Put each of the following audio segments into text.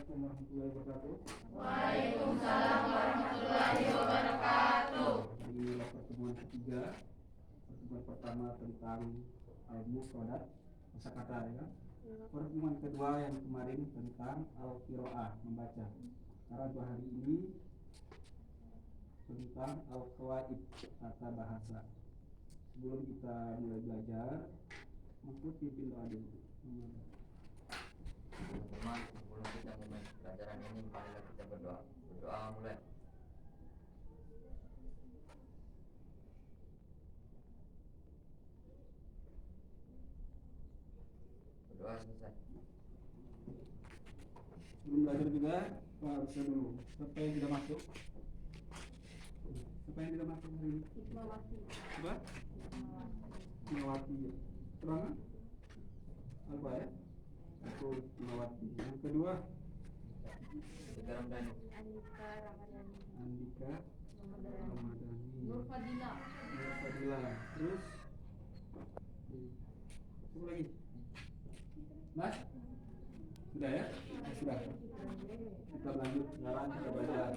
Assalamualaikum warahmatullahi wabarakatuh. Waalaikumsalam warahmatullahi wabarakatuh. Di pertemuan ketiga, pertemuan pertama tentang mufradat kosakata ya kan. Pertemuan kedua yang kemarin tentang al-qiraah membaca. Sekarang untuk hari ini tentang al-qawaid tata bahasa. Sebelum kita mulai belajar, mungkin pimpin doa dulu. Teman-teman, sebelum kita mulai pelajaran ini, marilah kita berdoa. Berdoa mulai. Berdoa selesai. Sebelum belajar juga, harus dulu. Siapa yang tidak masuk? Siapa yang tidak masuk hari ini? Coba? Hikmawati. Terang? Apa ya? Itu Hikmawati. Yang kedua? Sekarang dan Andika Ramadhani. Nur Fadila. Nur Fadila. Terus? Coba lagi. Mas? Sudah ya? Sudah. Kita lanjut sekarang kita belajar.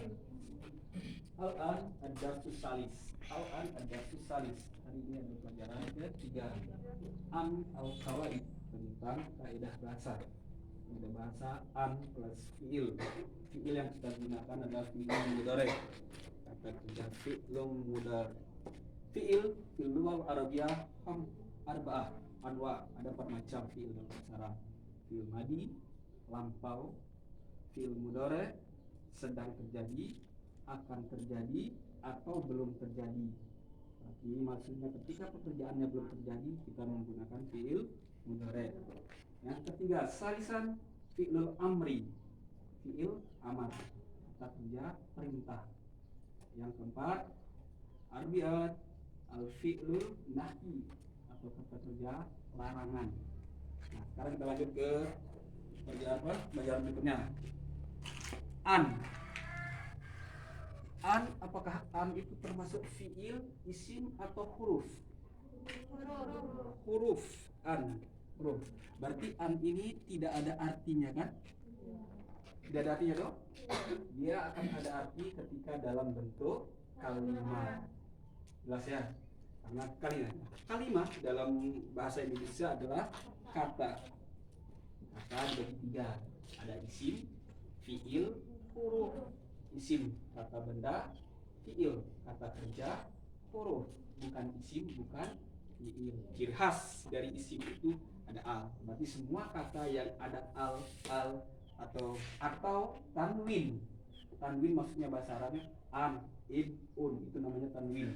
Al-an ad-darsus salis. Al-an ad-darsus salis. Hari ini ada pelajaran ketiga. An al-qawaid tentang kaidah bahasa. Kaidah bahasa an plus fiil. Fiil yang kita gunakan adalah fiil mudhari. Kata kerja fi'lun mudhari. Fiil lughah Arabiyah arba'ah anwa. Ada 4 macam fiil dalam bahasa Arab. Fiil madi, lampau, fiil mudhari, sedang terjadi, akan terjadi, atau belum terjadi. Tapi maksudnya ketika pekerjaannya belum terjadi, kita menggunakan fiil mudhari. Yang ketiga, salisan fi'lul amri, fi'il amar, kata kerja perintah. Yang keempat, arbiat al-fi'lul nahi, atau kata kerja larangan. Nah, sekarang kita lanjut ke pelajaran berikutnya. An. Apakah an itu termasuk fiil, isim, atau huruf? Huruf. An. Huruf. Berarti an ini tidak ada artinya kan? Tidak ada artinya toh? Dia akan ada arti ketika dalam bentuk kalimat. Jelas ya? Karena kalimat dalam bahasa Indonesia adalah kata. Kata dibagi 3. Ada isim, fiil, huruf. Isim kata benda, fiil kata kerja, huruf bukan isim, bukan fiil. Ciri khas dari isim itu ada al. Berarti semua kata yang ada al atau tanwin. Tanwin maksudnya bahasa Arabnya an, ib, un, itu namanya tanwin.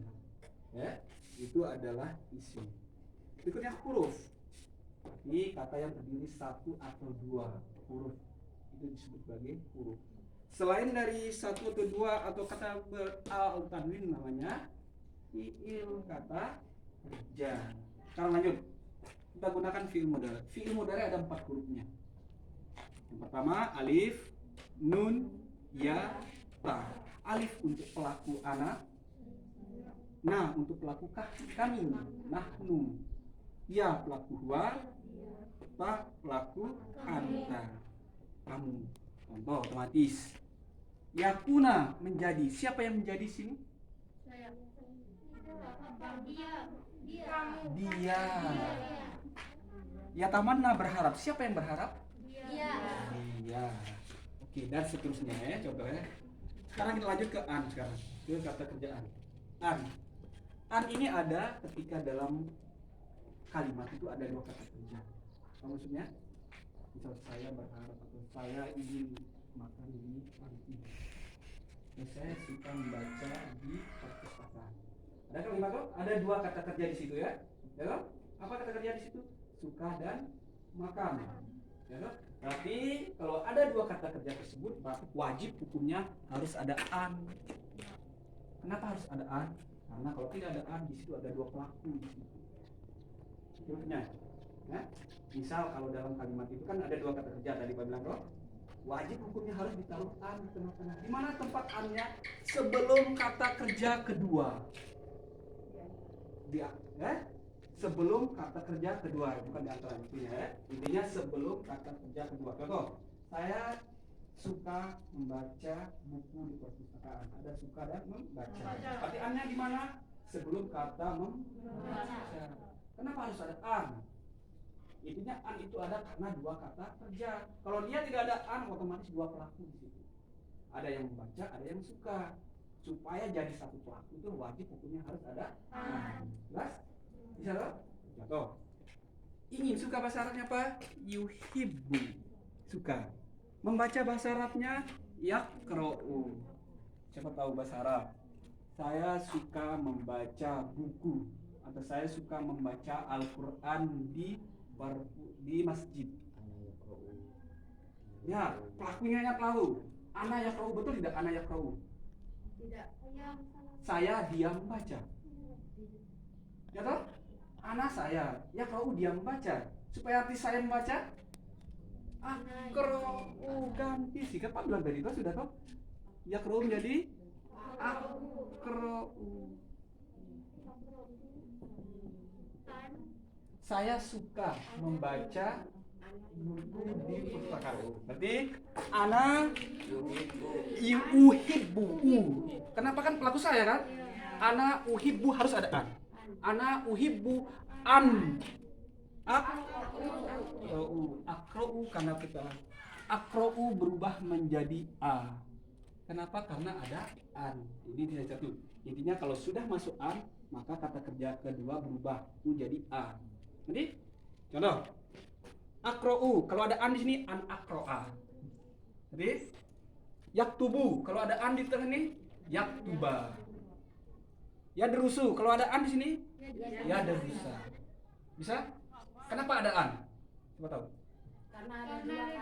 Ya, itu adalah isim. Berikutnya huruf. Ini kata yang terdiri 1 atau 2 huruf. Itu disebut sebagai huruf. Selain dari 1 atau 2 atau kata al tanwin namanya fiil kata kerja. Sekarang lanjut. Kita gunakan fiil mudhari. Fiil mudhari ada 4 hurufnya. Yang pertama alif, nun, ya, ta. Alif untuk pelaku ana, nah untuk pelaku kami, nahnu. Ya pelaku huwa, ta pelaku anta, kamu. Contoh otomatis. Yakuna menjadi. Siapa yang menjadi sini? Saya. Dia. Yatamanna berharap. Siapa yang berharap? Dia. Dia. Oke, dan seterusnya ya, contohnya. Sekarang kita lanjut ke an sekarang. Ke kata kerjaan. An. An ini ada ketika dalam kalimat itu ada 2 kata kerja. Apa maksudnya? Misal saya berharap atau saya ingin makan di panti. Saya suka membaca di perpustakaan. Ada kalimat tuh? Ada 2 kata kerja di situ ya. Ya toh? Apa kata kerja di situ? Suka dan makan. Ya toh? Tapi kalau ada 2 kata kerja tersebut, wajib hukumnya harus ada an. Kenapa harus ada an? Karena kalau tidak ada an, di situ ada 2 pelaku di situ. Contohnya, ya, misal kalau dalam kalimat itu kan ada 2 kata kerja tadi Pak bilang toh, wajib hukumnya harus ditaruh an di tengah-tengah. Di mana tempat an-nya? Sebelum kata kerja kedua. Dia, sebelum kata kerja kedua, bukan di antara itu ya. Intinya sebelum kata kerja kedua. Contoh, saya suka membaca buku di perpustakaan. Ada suka dan membaca. Membaca. Berarti annya di mana? Sebelum kata membaca. Kenapa harus ada an? Intinya an itu ada karena dua kata kerja. Kalau dia tidak ada an, otomatis dua pelaku di situ. Ada yang membaca, ada yang suka. Supaya jadi satu pelaku itu wajib hukumnya harus ada an. Jelas? Bisa loh? Contoh. Ingin suka bahasa Arabnya apa? Yuhibbu. Suka. Membaca bahasa Arabnya yaqra'u. Siapa tahu bahasa Arab? Saya suka membaca buku atau saya suka membaca Al-Qur'an di masjid. Ya, pelakunya ya tahu. Ana yaqra'u, betul tidak ana yaqra'u? Tidak. Saya diam baca. Ya toh? Ana saya yaqra'u diam baca. Supaya arti saya membaca akra'u, ganti sikap apa bilang tadi itu sudah toh? Yaqra'u menjadi akra'u. Saya suka membaca buku di perpustakaan. Berarti ana uhibbu. Kenapa kan pelaku saya kan? Ana uhibbu harus ada an. Ana uhibbu an akra'u karena kita akra'u berubah menjadi a. Kenapa? Karena ada an. Ini tidak satu. Intinya kalau sudah masuk an, maka kata kerja kedua berubah menjadi a. Jadi contoh akra'u, kalau ada an di sini an akra'a. Jadi yaktubu, kalau ada an di tengah ini yaktuba. Yadrusu, kalau ada an di sini yadrusa. Bisa? Kenapa ada an? Coba tahu. Karena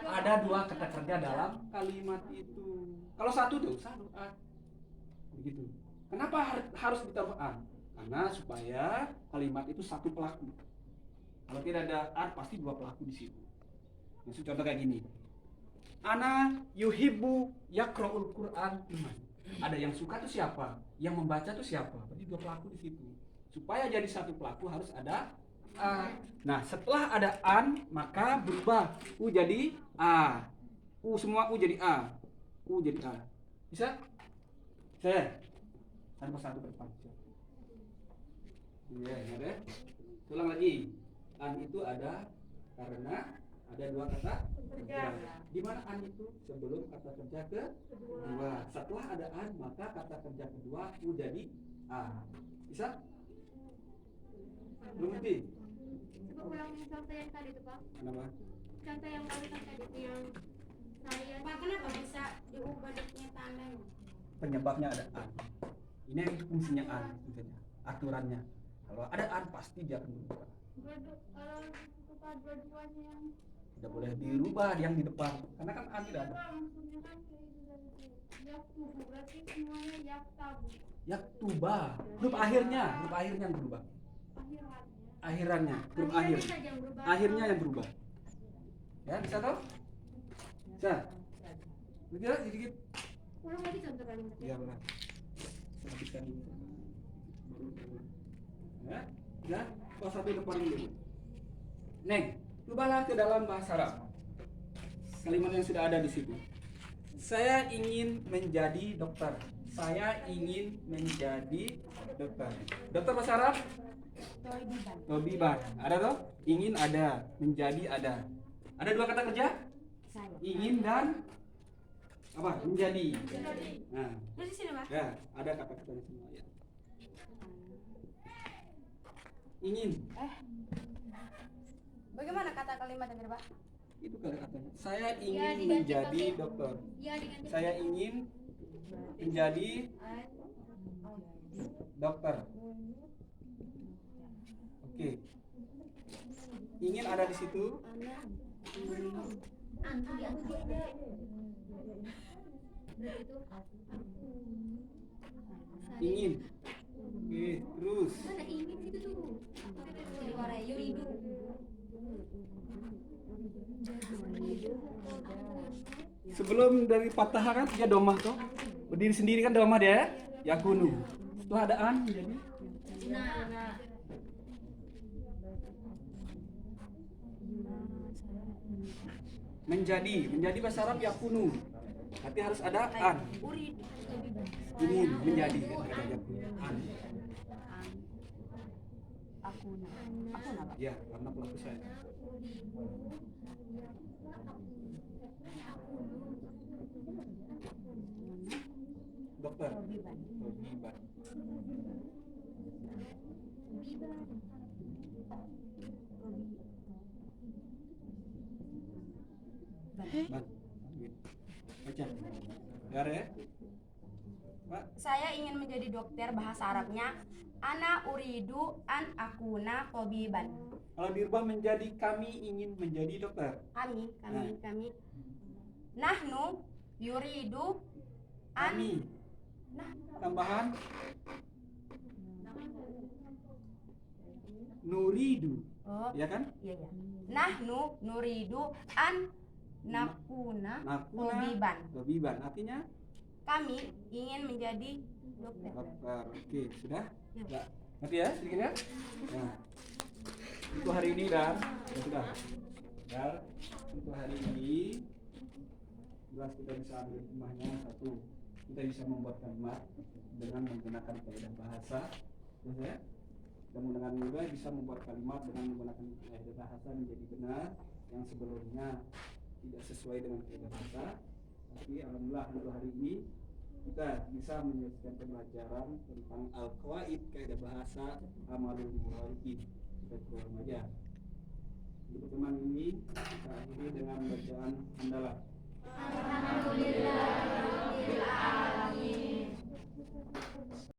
Ada dua kata kerja dalam kalimat itu. Kalau satu tuh satu an. Begitu. Kenapa harus ditaruh an? Karena supaya kalimat itu satu pelaku. Kalau tidak ada an pasti dua pelaku di situ. Maksud contoh kayak gini. Ana yuhibbu yaqra'ul Qur'an. Ada yang suka tuh siapa? Yang membaca tuh siapa? Berarti dua pelaku di situ. Supaya jadi satu pelaku harus ada a. Nah, setelah ada an maka berubah u jadi a. U semua u jadi a. U jadi a. Bisa? Saya tanpa satu ke depan. Iya, ada. Ulang lagi. An itu ada karena ada dua kata kerja. Di mana an itu? Sebelum kata kerja kedua. Setelah ada an maka kata kerja kedua u jadi a. Bisa? Belum ngerti? Coba ulang contoh yang tadi itu, Pak. Kenapa? Contoh yang barusan tadi itu yang saya. Pak, kenapa bisa diubah tanda? Penyebabnya ada an. Ini fungsinya an, maksudnya aturannya. Kalau ada an pasti dia akan berubah. Kalau suka dua-duanya yang Tidak boleh dirubah yang di depan, karena kan an tidak ada. maksudnya kan kayak itu dari itu. Yaktubu berarti semuanya yaktabu. Yaktuba, huruf akhirnya yang berubah. Akhirannya, huruf akhir. Saja yang berubah. Akhirnya yang berubah. Ya, bisa toh? Bisa. Bisa sedikit. Ulang lagi contoh kalimat. Iya benar. Saya habiskan ini. Ya, ya. Kelas satu depan dulu. Neng, cobalah ke dalam bahasa Arab. Kalimat yang sudah ada di situ. Saya ingin menjadi dokter. Saya ingin menjadi dokter. Dokter bahasa Arab? Tobiban. Ada toh? Ingin ada, menjadi ada. Ada dua kata kerja? Ingin dan apa? Menjadi. Nah, Terus di sini, Pak. ya, ada kata-katanya semua ya. Ingin. Bagaimana kata kalimat yang Pak? Itu kata-katanya. Saya Ya, ingin diganti menjadi pakai- dokter. Ya diganti. Saya ingin menjadi dokter. Oke. Ingin ada di situ. Antu diganti. Berarti itu Ingin. Oke, terus. mana ingin itu tuh? Jadi warna yuridu. Sebelum dari patah kan dia domah tuh. Berdiri sendiri kan domah dia. Yakunu. Setelah ada an jadi Nah, menjadi bahasa Arab yakunu. Berarti harus ada an. Uridu. Ingin menjadi an. Akuna. Akuna, Pak. Ya, karena pelaku saya. Dokter. Tobiban. Tobiban. Ban. Baca. Dengar ya. Pak. Saya ingin menjadi dokter, bahasa Arabnya ana uridu an akuna tobiban. Kalau dirubah menjadi kami ingin menjadi dokter. Kami. Nahnu yuridu an Kami. nah Tambahan nuridu. oh Ya kan? iya. Nahnu nuridu an nakuna Nakuna tobiban. tobiban. Artinya Kami ingin menjadi dokter. dokter. Oke, sudah? Ya. Enggak. Ngerti ya sedikit ya? Nah, untuk hari ini dan ya sudah. Dan untuk hari ini jelas kita bisa ambil hikmahnya satu. Kita bisa membuat kalimat dengan menggunakan kaidah bahasa, terus ya. Kemudian juga bisa membuat kalimat dengan menggunakan kaidah bahasa menjadi benar yang sebelumnya tidak sesuai dengan kaidah bahasa. Tapi alhamdulillah untuk hari ini kita bisa menyelesaikan pembelajaran tentang al-qawaid kaidah bahasa amalul muralib. Kita keluar aja. Untuk pertemuan ini kita akhiri dengan bacaan hamdalah. Alhamdulillah.